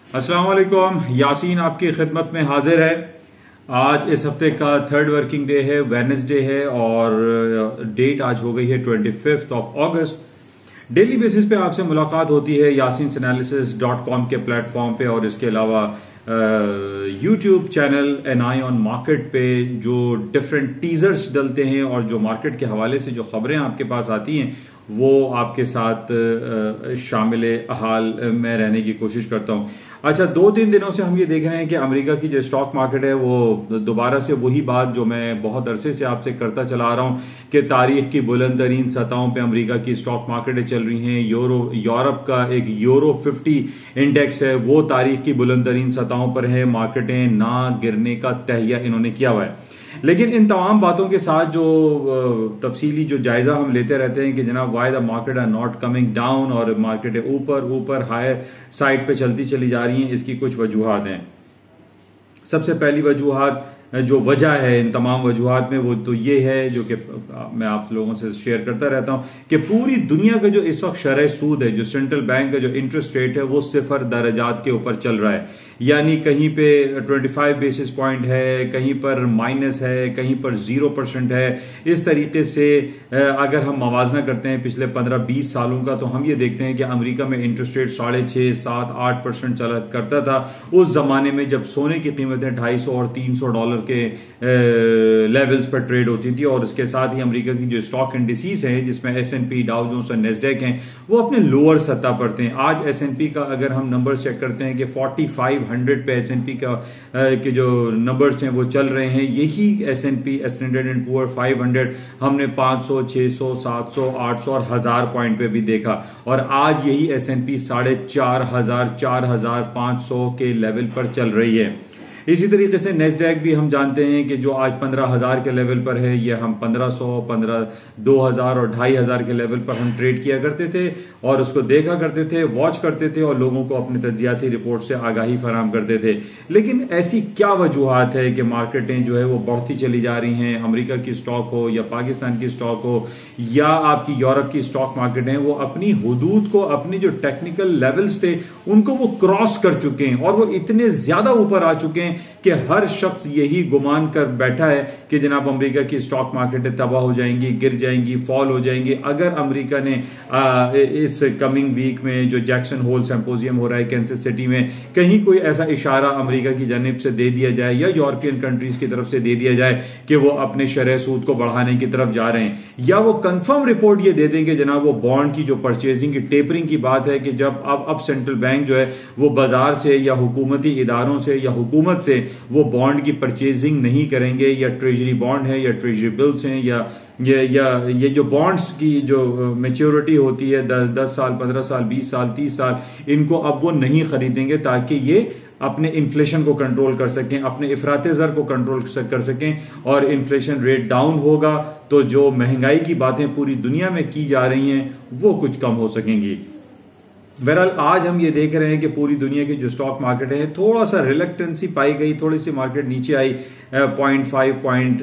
अस्सलाम वालेकुम। यासीन आपकी खिदमत में हाजिर है। आज इस हफ्ते का थर्ड वर्किंग डे है, वेडनेसडे है और डेट आज हो गई है 25 अगस्त। डेली बेसिस पे आपसे मुलाकात होती है yasinanalysis.com के प्लेटफॉर्म पे और इसके अलावा YouTube channel an eye on market पे जो डिफरेंट टीजर्स डलते हैं और जो मार्केट के हवाले से जो खबरें आपके पास आती हैं वो आपके साथ शामिल हाल में रहने की कोशिश करता हूं। अच्छा, 2-3 दिनों से हम ये देख रहे हैं कि अमेरिका की जो स्टॉक मार्केट है वो दोबारा से वही बात जो मैं बहुत अरसे से आपसे करता चला आ रहा हूं कि तारीख की बुलंद तरीन सतहों पे अमेरिका की स्टॉक मार्केटें चल रही हैं। यूरोप का एक यूरो 50 इंडेक्स है, वो तारीख की बुलंद तरीन सतहों पर है। मार्केटें ना गिरने का तहैया इन्होंने किया हुआ है। लेकिन इन तमाम बातों के साथ जो तफसीली जो जायजा हम लेते रहते हैं कि जनाब why the market are not coming down और मार्केटें ऊपर हायर साइड पे चलती चली जा रही हैं, इसकी कुछ वजूहात हैं। सबसे पहली वजूहात जो वजह है इन तमाम वजूहात में वो तो ये है जो कि मैं आप लोगों से शेयर करता रहता हूं कि पूरी दुनिया का जो इस वक्त शरह सूद है, जो सेंट्रल बैंक का जो इंटरेस्ट रेट है वो 0 दरजात के ऊपर चल रहा है। यानी कहीं पे 25 बेसिस पॉइंट है, कहीं पर माइनस है, कहीं पर 0% है। इस तरीके से अगर हम मवाजना करते हैं पिछले 15-20 सालों का तो हम ये देखते हैं कि अमेरिका में इंटरेस्ट रेट 6.5, 7, 8% चला करता था उस जमाने में जब सोने की कीमतें $250 और $300 के लेवल्स पर ट्रेड होती थी। और इसके साथ ही अमेरिका की जो स्टॉक इंडिसेस हैं जिसमें S&P, डाउ जोन्स और नेस्डैक हैं वो अपने लोअर सतह पर थे। आज S&P का अगर हम नंबर चेक करते हैं कि 4500 पे S&P का के जो नंबर्स हैं वो चल रहे हैं। यही S&P S&P 500 हमने 500, 600, 700, 800 और 1000 पॉइंट पे भी देखा और आज यही S&P 4500, 4500 के लेवल पर चल रही है। इसी तरीके से नेस्डैक भी हम जानते हैं कि जो आज 15,000 के लेवल पर है, ये हम 1500, 2000 और 2500 के लेवल पर हम ट्रेड किया करते थे और उसको देखा करते थे, वॉच करते थे और लोगों को अपने तज्जियाती रिपोर्ट से आगाही फराहम करते थे। लेकिन ऐसी क्या वजूहात है कि मार्केटें जो है वो बढ़ती चली जा रही हैं? अमेरिका की स्टॉक हो या पाकिस्तान की स्टॉक हो या आपकी यूरोप की स्टॉक मार्केट है, वो अपनी हुदूद को, अपनी जो टेक्निकल लेवल्स थे उनको वो क्रॉस कर चुके हैं और वो इतने ज्यादा ऊपर आ चुके हैं कि हर शख्स यही गुमान कर बैठा है कि जनाब अमेरिका की स्टॉक मार्केटें तबाह हो जाएंगी, गिर जाएंगी, फॉल हो जाएंगी। अगर अमेरिका ने इस कमिंग वीक में जो जैक्सन होल सिंपोजियम हो रहा है कैंसस सिटी में, कहीं कोई ऐसा इशारा अमेरिका की जानिब से दे दिया जाए या यूरोपियन कंट्रीज की तरफ से दे दिया जाए कि वो अपने शरह सूद को बढ़ाने की तरफ जा रहे हैं, या वो कंफर्म रिपोर्ट ये दे देंगे जनाब वो बॉन्ड की जो परचेजिंग की टेपरिंग की बात है कि जब अब सेंट्रल बैंक जो है वो बाजार से या हुकूमती इदारों से या हुकूमत से वो बॉन्ड की परचेजिंग नहीं करेंगे, या ट्रेजरी बॉन्ड है या ट्रेजरी बिल्स हैं या ये जो बॉन्ड्स की जो मैच्योरिटी होती है 10 साल, 15 साल, 20 साल, 30 साल, इनको अब वो नहीं खरीदेंगे ताकि ये अपने इन्फ्लेशन को कंट्रोल कर सकें, अपने इफराते ज़र को कंट्रोल कर सकें और इन्फ्लेशन रेट डाउन होगा तो जो महंगाई की बातें पूरी दुनिया में की जा रही हैं वो कुछ कम हो सकेंगी। बहरहाल आज हम ये देख रहे हैं कि पूरी दुनिया की जो स्टॉक मार्केट है थोड़ा सा रिलक्टेंसी पाई गई, थोड़ी सी मार्केट नीचे आई, 0.5,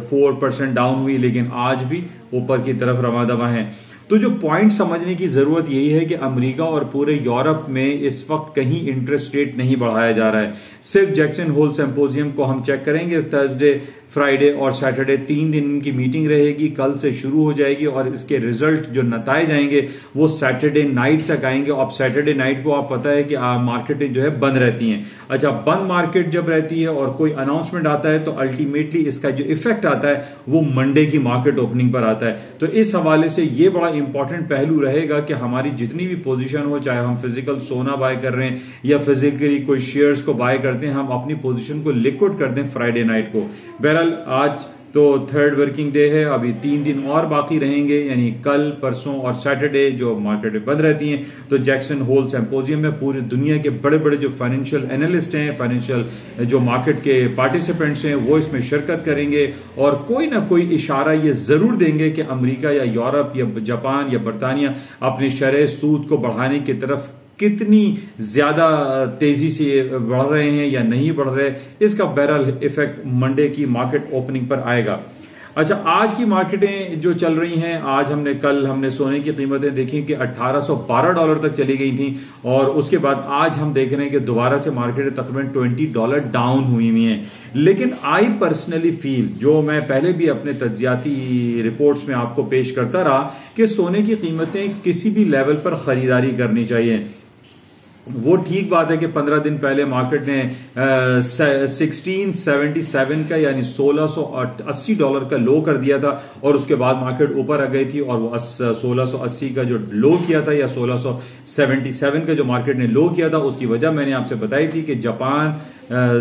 0.4% डाउन हुई, लेकिन आज भी ऊपर की तरफ रवा दवा है। तो जो पॉइंट समझने की जरूरत यही है कि अमेरिका और पूरे यूरोप में इस वक्त कहीं इंटरेस्ट रेट नहीं बढ़ाया जा रहा है। सिर्फ जैक्सन होल सिंपोजियम को हम चेक करेंगे, थर्सडे, फ्राइडे और सैटरडे 3 दिन की मीटिंग रहेगी, कल से शुरू हो जाएगी और इसके रिजल्ट जो नताए जाएंगे वो सैटरडे नाइट तक आएंगे। अब सैटरडे नाइट को आप पता है कि मार्केटें जो है बंद रहती हैं। अच्छा, बंद मार्केट जब रहती है और कोई अनाउंसमेंट आता है तो अल्टीमेटली इसका जो इफेक्ट आता है वो मंडे की मार्केट ओपनिंग पर आता है। तो इस हवाले से ये बड़ा इंपॉर्टेंट पहलू रहेगा कि हमारी जितनी भी पोजीशन हो, चाहे हम फिजिकल सोना बाय कर रहे हैं या फिजिकली कोई शेयर्स को बाय करते हैं, हम अपनी पोजीशन को लिक्विड कर दें फ्राइडे नाइट को। बहरहाल आज तो थर्ड वर्किंग डे है, अभी 3 दिन और बाकी रहेंगे, यानी कल, परसों और सैटरडे जो मार्केटें बंद रहती हैं। तो जैक्सन होल सिंपोजियम में पूरी दुनिया के बड़े बड़े जो फाइनेंशियल एनालिस्ट हैं, फाइनेंशियल जो मार्केट के पार्टिसिपेंट्स हैं, वो इसमें शिरकत करेंगे और कोई ना कोई इशारा ये जरूर देंगे कि अमेरिका या यूरोप या जापान या बरतानिया अपने शरह सूद को बढ़ाने की तरफ कितनी ज्यादा तेजी से बढ़ रहे हैं या नहीं बढ़ रहे, इसका बहरहाल इफेक्ट मंडे की मार्केट ओपनिंग पर आएगा। अच्छा, आज की मार्केटें जो चल रही हैं, कल हमने सोने की कीमतें देखी कि $1812 तक चली गई थी और उसके बाद आज हम देख रहे हैं कि दोबारा से मार्केटें तकरीबन $20 डाउन हुई हुई हैं। लेकिन आई पर्सनली फील, जो मैं पहले भी अपने तज्जियाती रिपोर्ट्स में आपको पेश करता रहा, कि सोने की कीमतें किसी भी लेवल पर खरीदारी करनी चाहिए। वो ठीक बात है कि 15 दिन पहले मार्केट ने 1677 का यानी $1680 का लो कर दिया था और उसके बाद मार्केट ऊपर आ गई थी और वो 1680 का जो लो किया था या 1677 का जो मार्केट ने लो किया था, उसकी वजह मैंने आपसे बताई थी कि जापान,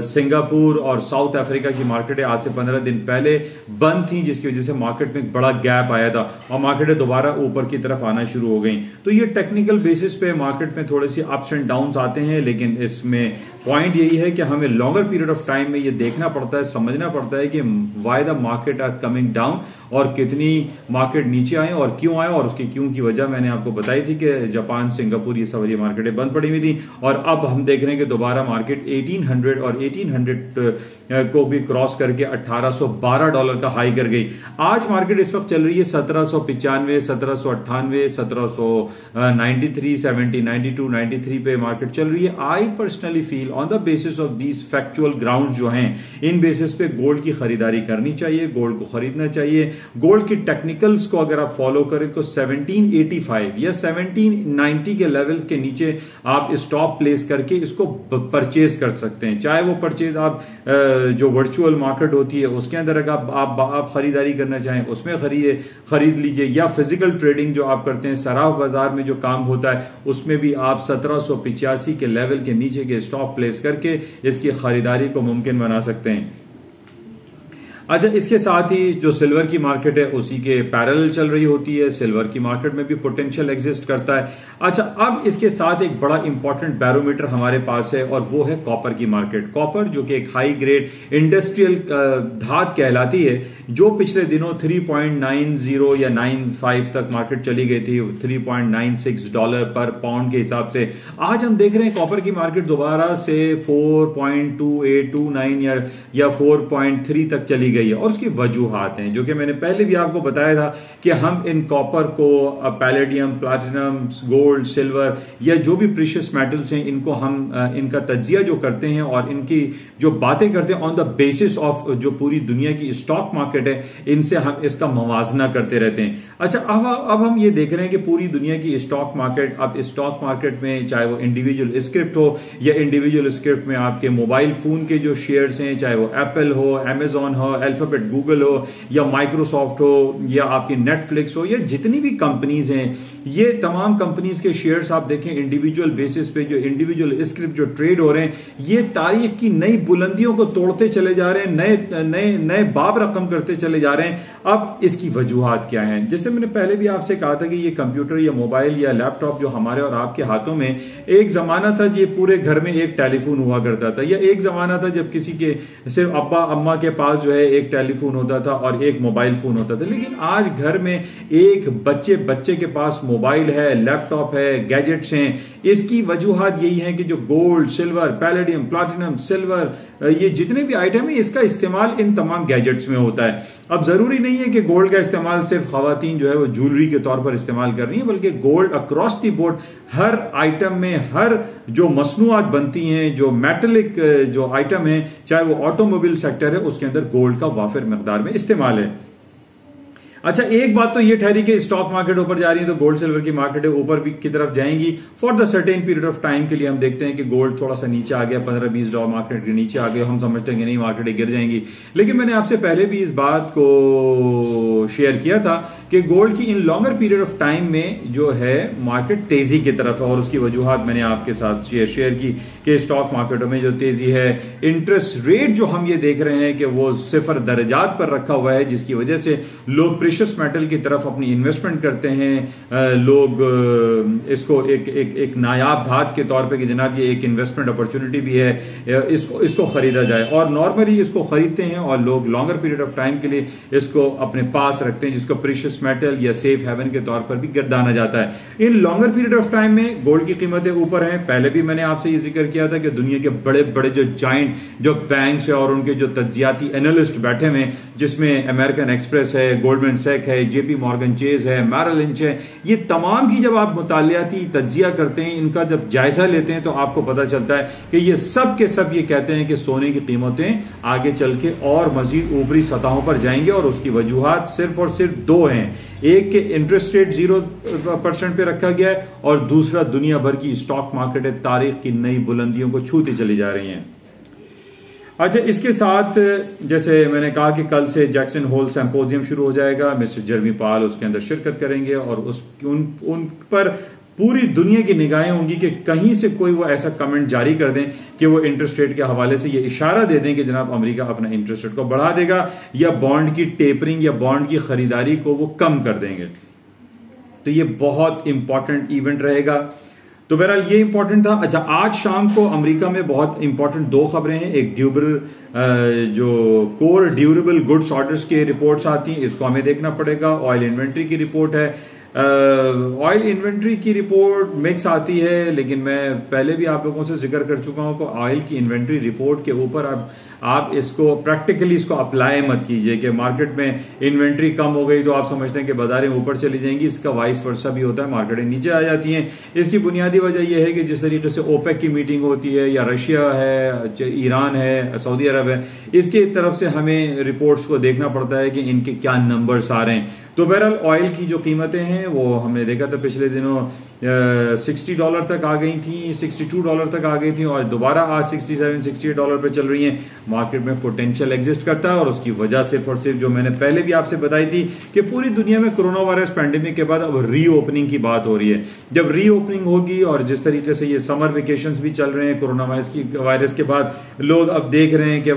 सिंगापुर और साउथ अफ्रीका की मार्केटें आज से 15 दिन पहले बंद थी, जिसकी वजह से मार्केट में एक बड़ा गैप आया था और मार्केटें दोबारा ऊपर की तरफ आना शुरू हो गई। तो ये टेक्निकल बेसिस पे मार्केट में थोड़े सी अप्स एंड डाउन्स आते हैं, लेकिन इसमें पॉइंट यही है कि हमें लॉन्गर पीरियड ऑफ टाइम में ये देखना पड़ता है, समझना पड़ता है कि why the market are coming down और कितनी मार्केट नीचे आए और क्यों आए, और उसकी क्यों की वजह मैंने आपको बताई थी कि जापान, सिंगापुर ये सब मार्केटें बंद पड़ी हुई थी और अब हम देख रहे हैं कि दोबारा मार्केट 1800 और 1800 को भी क्रॉस करके $1812 का हाई कर गई। आज मार्केट इस वक्त चल रही है 1795, 1798, 1793, 70, 92, 93 पे मार्केट चल रही है। I personally feel on the basis of these factual ground जो हैं, इन बेसिस पे गोल्ड की खरीदारी करनी चाहिए, गोल्ड को खरीदना चाहिए। गोल्ड की टेक्निकल्स को अगर आप फॉलो करें तो 1785 या 1790 के लेवल्स के नीचे आप स्टॉप प्लेस करके इसको परचेज कर सकते हैं। चाहे वो परचेज आप जो वर्चुअल मार्केट होती है उसके अंदर अगर आप खरीदारी करना चाहें उसमें खरीद लीजिए, या फिजिकल ट्रेडिंग जो आप करते हैं सराफ बाजार में जो काम होता है उसमें भी आप 1785 के लेवल के नीचे के स्टॉप प्लेस करके इसकी खरीदारी को मुमकिन बना सकते हैं। अच्छा, इसके साथ ही जो सिल्वर की मार्केट है उसी के पैरेलल चल रही होती है, सिल्वर की मार्केट में भी पोटेंशियल एग्जिस्ट करता है। अच्छा, अब इसके साथ एक बड़ा इंपॉर्टेंट बैरोमीटर हमारे पास है और वो है कॉपर की मार्केट। कॉपर जो कि एक हाई ग्रेड इंडस्ट्रियल धात कहलाती है, जो पिछले दिनों 3.90 या 95 तक मार्केट चली गई थी, $3.96 पर पाउंड के हिसाब से। आज हम देख रहे हैं कॉपर की मार्केट दोबारा से 4.2829 या 4.3 तक चली गई है और उसकी वजूहात हैं जो कि मैंने पहले भी आपको बताया था कि हम इन कॉपर को पैलेडियम, प्लैटिनम, गोल्ड, सिल्वर या जो भी प्रीशियस मेटल्स हैं इनको हम इनका तज्जिया जो करते हैं और इनकी जो बातें करते हैं ऑन द बेसिस ऑफ जो पूरी दुनिया की स्टॉक मार्केट है, इनसे हम इसका मवाजना करते रहते हैं। अच्छा, अब हम ये देख रहे हैं कि पूरी दुनिया की स्टॉक मार्केट, अब स्टॉक मार्केट में चाहे वो इंडिविजुअल स्क्रिप्ट हो या इंडिविजुअल स्क्रिप्ट में आपके मोबाइल फोन के जो शेयर्स हैं, चाहे वो एप्पल हो, अमेजॉन हो, अल्फाबेट गूगल हो या माइक्रोसॉफ्ट हो या आपकी नेटफ्लिक्स हो या जितनी भी कंपनीज हैं, ये तमाम कंपनीज के शेयर्स आप देखें इंडिविजुअल बेसिस पे, जो इंडिविजुअल स्क्रिप्ट जो ट्रेड हो रहे हैं, ये तारीख की नई बुलंदियों को तोड़ते चले जा रहे हैं, नए बाब रकम करते चले जा रहे हैं। अब इसकी वजूहात क्या हैं? जैसे मैंने पहले भी आपसे कहा था कि ये कंप्यूटर या मोबाइल या लैपटॉप जो हमारे और आपके हाथों में, एक जमाना था ये पूरे घर में एक टेलीफोन हुआ करता था, या एक जमाना था जब किसी के सिर्फ अब्बा अम्मा के पास जो है एक टेलीफोन होता था और एक मोबाइल फोन होता था। लेकिन आज घर में एक बच्चे के पास मोबाइल है, लैपटॉप है, गैजेट्स हैं। इसकी वजूहात यही है कि जो gold, silver, palladium, platinum, silver, ये जितने भी आइटम है इसका इस्तेमाल इन तमाम गैजेट्स में होता है। अब जरूरी नहीं है कि गोल्ड का इस्तेमाल सिर्फ खवातीन जो है वो ज्वेलरी के तौर पर इस्तेमाल कर रही है, बल्कि gold across the board her item में, हर जो मसनूआत बनती हैं, जो मेटलिक जो आइटम है, चाहे वो ऑटोमोबाइल सेक्टर है, उसके अंदर गोल्ड का वाफिर मिकदार में इस्तेमाल है। अच्छा, एक बात तो ये ठहरी कि स्टॉक मार्केट ऊपर जा रही है तो गोल्ड सिल्वर की मार्केट ऊपर भी की तरफ जाएंगी for the certain period of time के लिए। हम देखते हैं कि गोल्ड थोड़ा सा नीचे आ गया, $15-20 मार्केट के नीचे आ गया, हम समझते हैं कि नहीं मार्केटें गिर जाएंगी। लेकिन मैंने आपसे पहले भी इस बात को शेयर किया था कि गोल्ड की इन लॉन्गर पीरियड ऑफ टाइम में जो है मार्केट तेजी की तरफ है और उसकी वजूहात मैंने आपके साथ शेयर की कि स्टॉक मार्केटों में जो तेजी है, इंटरेस्ट रेट जो हम ये देख रहे हैं कि वो 0 दर्जात पर रखा हुआ है, जिसकी वजह से लोग प्रीशियस मेटल की तरफ अपनी इन्वेस्टमेंट करते हैं। लोग इसको एक नायाब धात के तौर पे कि जनाब ये एक इन्वेस्टमेंट अपॉर्चुनिटी भी है, इसको खरीदा जाए, और नॉर्मली इसको खरीदते हैं और लोग लॉन्गर पीरियड ऑफ टाइम के लिए इसको अपने पास रखते हैं, जिसको प्रीशियस मेटल या सेफ हेवन के तौर पर भी गर्दाना जाता है। इन लॉन्गर पीरियड ऑफ टाइम में गोल्ड की कीमतें ऊपर हैं। पहले भी मैंने आपसे ये जिक्र किया था कि दुनिया के बड़े बड़े जो जाइंट जो बैंक्स है और उनके जो तज्जियाती एनालिस्ट बैठे हुए, जिसमें अमेरिकन एक्सप्रेस है, गोल्डमैन सैक है, जेपी मॉर्गन चेज है, मैरिल लिंच है, ये तमाम की जब आप मुतालियाती तज्जिया करते हैं, इनका जब जायजा लेते हैं तो आपको पता चलता है कि ये सब के सब ये कहते हैं कि सोने की कीमतें आगे चल के और मजीद ऊपरी सतहों पर जाएंगे और उसकी वजूहात सिर्फ और सिर्फ दो हैं। एक के इंटरेस्ट रेट 0% पे रखा गया है और दूसरा दुनिया भर की स्टॉक मार्केट तारीख की नई बुलंदियों को छूती चली जा रही हैं। अच्छा, इसके साथ जैसे मैंने कहा कि कल से जैक्सन होल सिंपोजियम शुरू हो जाएगा। मिस्टर जेरेमी पावल उसके अंदर शिरकत करेंगे और उन पर पूरी दुनिया की निगाहें होंगी कि कहीं से कोई वो ऐसा कमेंट जारी कर दें कि वो इंटरेस्ट रेट के हवाले से ये इशारा दे दें कि जनाब अमेरिका अपना इंटरेस्ट रेट को बढ़ा देगा या बॉन्ड की टेपरिंग या बॉन्ड की खरीदारी को वो कम कर देंगे। तो ये बहुत इंपॉर्टेंट इवेंट रहेगा। तो बहरहाल ये इंपॉर्टेंट था। अच्छा, आज शाम को अमेरिका में बहुत इंपॉर्टेंट दो खबरें हैं। एक जो कोर ड्यूरेबल गुड्स ऑर्डर्स की रिपोर्ट्स आती हैं, इसको हमें देखना पड़ेगा। ऑयल इन्वेंट्री की रिपोर्ट है। ऑयल इन्वेंट्री की रिपोर्ट मिक्स आती है, लेकिन मैं पहले भी आप लोगों से जिक्र कर चुका हूं कि ऑयल की इन्वेंट्री रिपोर्ट के ऊपर आप इसको प्रैक्टिकली इसको अप्लाई मत कीजिए कि मार्केट में इन्वेंट्री कम हो गई तो आप समझते हैं कि बाजारें ऊपर चली जाएंगी। इसका वाइस वर्सा भी होता है, मार्केटें नीचे आ जाती हैं। इसकी बुनियादी वजह यह है कि जिस तरीके से ओपेक की मीटिंग होती है या रशिया है, ईरान है, सऊदी अरब है, इसकी तरफ से हमें रिपोर्ट्स को देखना पड़ता है कि इनके क्या नंबर्स आ रहे हैं। तो बहरहाल ऑयल की जो कीमतें हैं वो हमने देखा था पिछले दिनों $60 तक आ गई थी, $62 तक आ गई थी और दोबारा आज $67-68 पे चल रही हैं। मार्केट में पोटेंशियल एग्जिस्ट करता है और उसकी वजह सिर्फ और सिर्फ जो मैंने पहले भी आपसे बताई थी कि पूरी दुनिया में कोरोना वायरस पैंडेमिक के बाद अब रीओपनिंग की बात हो रही है। जब रीओपनिंग होगी और जिस तरीके से ये समर वेकेशंस भी चल रहे हैं कोरोना वायरस के बाद, लोग अब देख रहे हैं कि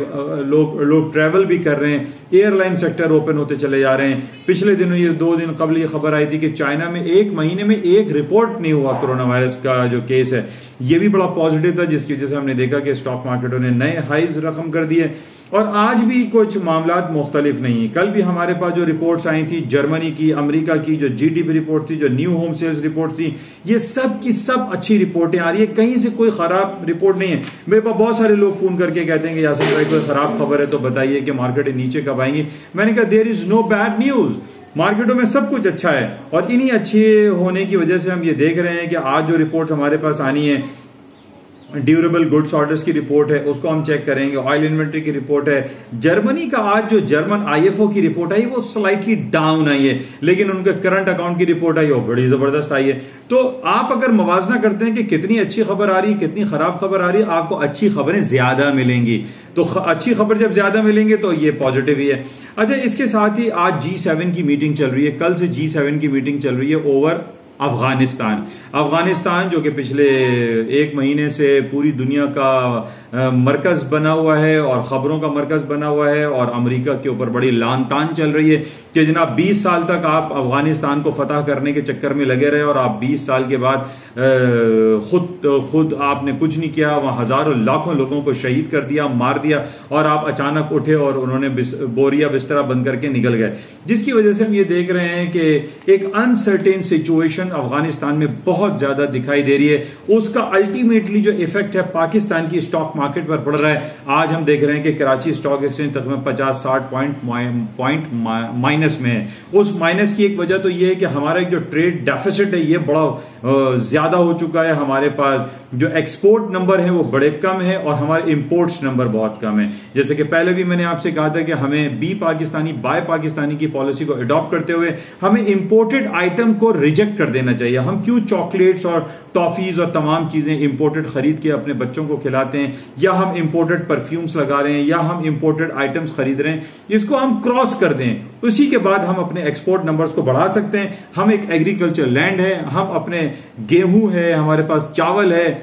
लोग ट्रैवल भी कर रहे हैं, एयरलाइन सेक्टर ओपन होते चले जा रहे हैं। पिछले दिनों ये 2 दिन कबल ये खबर आई थी कि चाइना में 1 महीने में एक रिपोर्ट नहीं हुआ कोरोना वायरस का जो केस है। ये भी बड़ा पॉजिटिव था, जिसकी वजह से हमने देखा कि स्टॉक मार्केटों ने नए हाईज रकम कर दिए। और आज भी कुछ मामलात मुख्तलिफ नहीं है। कल भी हमारे पास जो रिपोर्ट्स आई थी जर्मनी की, अमेरिका की जो जीडीपी रिपोर्ट थी, जो न्यू होम सेल्स रिपोर्ट थी, ये सब की सब अच्छी रिपोर्टें आ रही है, कहीं से कोई खराब रिपोर्ट नहीं है। मेरे पास बहुत सारे लोग फोन करके कहते हैं कि यासिर भाई कोई खराब खबर है तो बताइए कि मार्केट नीचे कब आएंगी। मैंने कहा there is no bad news, मार्केटों में सब कुछ अच्छा है और इन्हीं अच्छे होने की वजह से हम ये देख रहे हैं कि आज जो रिपोर्ट हमारे पास आनी है, ड्यूरेबल गुड्स ऑर्डर्स की रिपोर्ट है, उसको हम चेक करेंगे। ऑयल इन्वेंट्री की रिपोर्ट है। जर्मनी का आज जो जर्मन आईएफओ की रिपोर्ट आई वो स्लाइटली डाउन आई है, लेकिन उनके करंट अकाउंट की रिपोर्ट आई वो बड़ी जबरदस्त आई है। तो आप अगर मवाजना करते हैं कि कितनी अच्छी खबर आ रही है, कितनी खराब खबर आ रही है, आपको अच्छी खबरें ज्यादा मिलेंगी। तो अच्छी खबर जब ज्यादा मिलेंगे तो ये पॉजिटिव ही है। अच्छा, इसके साथ ही आज G7 की मीटिंग चल रही है। कल से G7 की मीटिंग चल रही है ओवर अफगानिस्तान जो कि पिछले 1 महीने से पूरी दुनिया का मरकज बना हुआ है और खबरों का मरकज बना हुआ है और अमेरिका के ऊपर बड़ी लान तान चल रही है कि जनाब 20 साल तक आप अफगानिस्तान को फतह करने के चक्कर में लगे रहे और आप 20 साल के बाद खुद आपने कुछ नहीं किया, वहां हजारों लाखों लोगों को शहीद कर दिया, मार दिया और आप अचानक उठे और उन्होंने बोरिया बिस्तरा बंद करके निकल गए। जिसकी वजह से हम ये देख रहे हैं कि एक अनसर्टेन सिचुएशन अफगानिस्तान में बहुत ज्यादा दिखाई दे रही है। उसका अल्टीमेटली जो इफेक्ट है पाकिस्तान की स्टॉक मार्केट पर पड़ रहा है। आज हम देख रहे हैं कि कराची स्टॉक एक्सचेंज तकरीबन 50-60 पॉइंट माइनस में है। उस माइनस की एक वजह तो यह है कि हमारा जो ट्रेड डेफिसिट है ये बड़ा ज्यादा हो चुका है। हमारे पास जो एक्सपोर्ट नंबर है वो बड़े कम है और हमारे इंपोर्ट्स नंबर बहुत कम है। जैसे कि पहले भी मैंने आपसे कहा था कि हमें बी पाकिस्तानी बाय पाकिस्तानी की पॉलिसी को अडॉप्ट करते हुए हमें इंपोर्टेड आइटम को रिजेक्ट कर देना चाहिए। हम क्यों चॉकलेट्स और टॉफीज और तमाम चीजें इंपोर्टेड खरीद के अपने बच्चों को खिलाते हैं, या हम इंपोर्टेड परफ्यूम्स लगा रहे हैं, या हम इंपोर्टेड आइटम्स खरीद रहे हैं, इसको हम क्रॉस कर दें। उसी के बाद हम अपने एक्सपोर्ट नंबर्स को बढ़ा सकते हैं। हम एक एग्रीकल्चर लैंड है, हम अपने गेहूं है, हमारे पास चावल है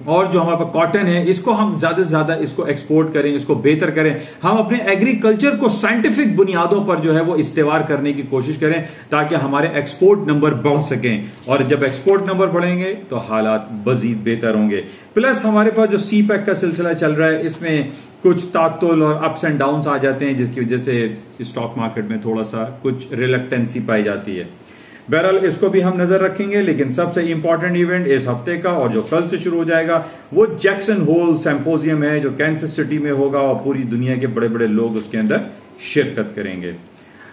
और जो हमारे पास कॉटन है, इसको हम ज्यादा से ज्यादा इसको एक्सपोर्ट करें, इसको बेहतर करें। हम अपने एग्रीकल्चर को साइंटिफिक बुनियादों पर जो है वो इस्तेमाल करने की कोशिश करें ताकि हमारे एक्सपोर्ट नंबर बढ़ सकें। और जब एक्सपोर्ट नंबर बढ़ेंगे तो हालात मजीद बेहतर होंगे। प्लस हमारे पास जो CPEC का सिलसिला चल रहा है, इसमें कुछ तातुल और अप्स एंड डाउन्स आ जाते हैं, जिसकी वजह से स्टॉक मार्केट में थोड़ा सा कुछ रिलक्टेंसी पाई जाती है। बहरहाल इसको भी हम नजर रखेंगे, लेकिन सबसे इंपॉर्टेंट इवेंट इस हफ्ते का और जो कल से शुरू हो जाएगा वो जैक्सन होल सिंपोजियम है, जो कैंसस सिटी में होगा और पूरी दुनिया के बड़े बड़े लोग उसके अंदर शिरकत करेंगे।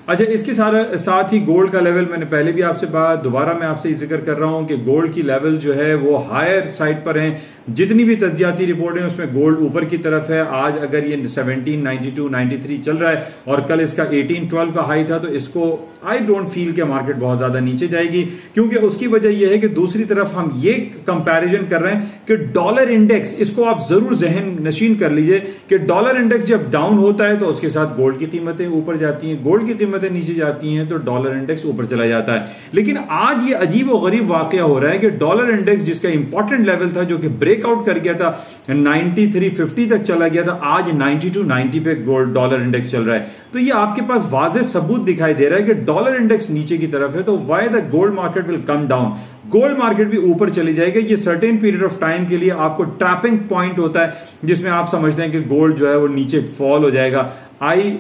अच्छा, इसके साथ ही गोल्ड का लेवल, मैंने पहले भी आपसे दोबारा मैं आपसे जिक्र कर रहा हूं कि गोल्ड की लेवल जो है वो हायर साइड पर है। जितनी भी तज्जियाती रिपोर्टें उसमें गोल्ड ऊपर की तरफ है। आज अगर ये 1792 93 चल रहा है और कल इसका 1812 का हाई था, तो इसको आई डोंट फील कि मार्केट बहुत ज्यादा नीचे जाएगी, क्योंकि उसकी वजह यह है कि दूसरी तरफ हम ये कंपैरिजन कर रहे हैं कि डॉलर इंडेक्स, इसको आप जरूर जहन नशीन कर लीजिए कि डॉलर इंडेक्स जब डाउन होता है तो उसके साथ गोल्ड की कीमतें ऊपर जाती हैं, गोल्ड की कीमतें नीचे जाती हैं तो डॉलर इंडेक्स ऊपर चला जाता है। लेकिन आज ये अजीब और गरीब वाकया हो रहा है कि डॉलर इंडेक्स जिसका इंपॉर्टेंट लेवल था, जो कि ब्रेकआउट कर गया था 9350 तक चला गया था, आज 9290 पे गोल्ड डॉलर इंडेक्स चल रहा है। तो ये आपके पास वाज़ेह सबूत दिखाई दे रहा है कि डॉलर इंडेक्स नीचे की तरफ है, तो why the gold market will come down. Gold market भी ऊपर चली जाएगी। ये सर्टेन पीरियड ऑफ टाइम के लिए आपको ट्रैपिंग पॉइंट होता है, जिसमें आप समझते हैं कि गोल्ड जो है वो नीचे फॉल हो जाएगा। आई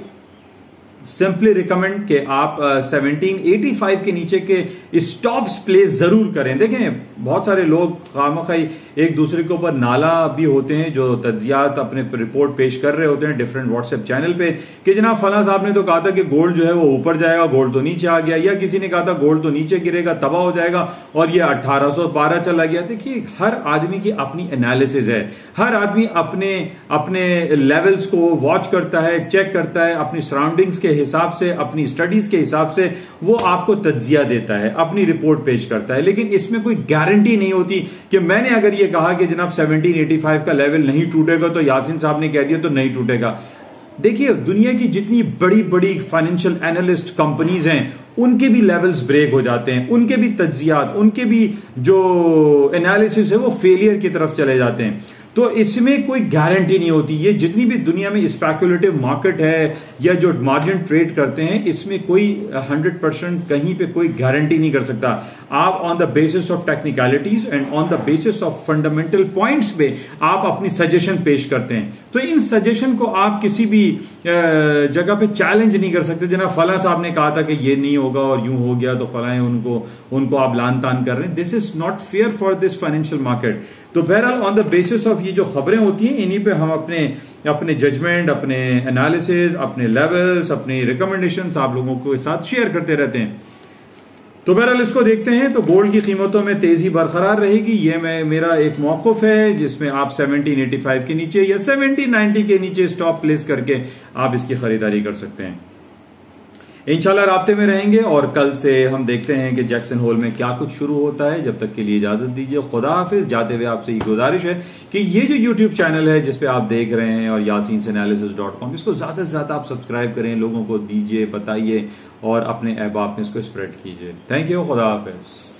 सिंपली रिकमेंड कि आप 1785 के नीचे के स्टॉप्स प्लेस जरूर करें। देखें, बहुत सारे लोग खामखाई एक दूसरे के ऊपर नाला भी होते हैं, जो तज्जियात अपने रिपोर्ट पेश कर रहे होते हैं डिफरेंट व्हाट्सएप चैनल पे कि जनाब फला साहब ने तो कहा था कि गोल्ड जो है वो ऊपर जाएगा, गोल्ड तो नीचे आ गया, या किसी ने कहा था गोल्ड तो नीचे गिरेगा, तबाह हो जाएगा और ये 1812 चला गया। देखिए, हर आदमी की अपनी एनालिसिस है, हर आदमी अपने अपने लेवल्स को वॉच करता है, चेक करता है, अपनी सराउंडिंग्स के हिसाब से, अपनी स्टडीज के हिसाब से वो आपको तज्जिया देता है, अपनी रिपोर्ट पेश करता है। लेकिन इसमें कोई गारंटी नहीं होती कि मैंने अगर ये कहा कि जनाब 1785 का लेवल नहीं टूटेगा तो यासीन साहब ने कह दिया तो नहीं टूटेगा। देखिए, दुनिया की जितनी बड़ी बड़ी फाइनेंशियल एनालिस्ट कंपनीज हैं, उनके भी लेवल्स ब्रेक हो जाते हैं, उनके भी तज्जियात, उनके भी जो एनालिसिस है वो फेलियर की तरफ चले जाते हैं। तो इसमें कोई गारंटी नहीं होती। ये जितनी भी दुनिया में स्पेकुलेटिव मार्केट है या जो मार्जिन ट्रेड करते हैं, इसमें कोई 100% कहीं पे कोई गारंटी नहीं कर सकता। आप on the basis of technicalities and on the basis of fundamental points पे आप अपनी सजेशन पेश करते हैं। तो इन सजेशन को आप किसी भी जगह पे चैलेंज नहीं कर सकते। जनाब फला साहब ने कहा था कि ये नहीं होगा और यूं हो गया, तो फला उनको आप लान तान कर रहे हैं। This is not fair for this financial market. तो बहरहाल ऑन द बेसिस ऑफ ये जो खबरें होती हैं, इन्हीं पे हम अपने जजमेंट, अपने एनालिसिस, अपने लेवल्स, अपनी रिकमेंडेशंस आप लोगों के साथ शेयर करते रहते हैं। तो बहरहाल इसको देखते हैं। तो गोल्ड की कीमतों में तेजी बरकरार रहेगी, ये मेरा एक मौक़िफ़ है, जिसमें आप 1785 के नीचे या 1790 के नीचे स्टॉप प्लेस करके आप इसकी खरीदारी कर सकते हैं। इंशाल्लाह राब्ते में रहेंगे और कल से हम देखते हैं कि जैक्सन होल में क्या कुछ शुरू होता है। जब तक के लिए इजाजत दीजिए, खुदा हाफिज। जाते हुए आपसे ये गुजारिश है कि ये जो यूट्यूब चैनल है जिसपे आप देख रहे हैं और yasinanalysis.com, इसको ज्यादा से ज्यादा आप सब्सक्राइब करें, लोगों को दीजिए, बताइए और अपने अहबाब में इसको स्प्रेड कीजिए। थैंक यू, खुदा हाफिज।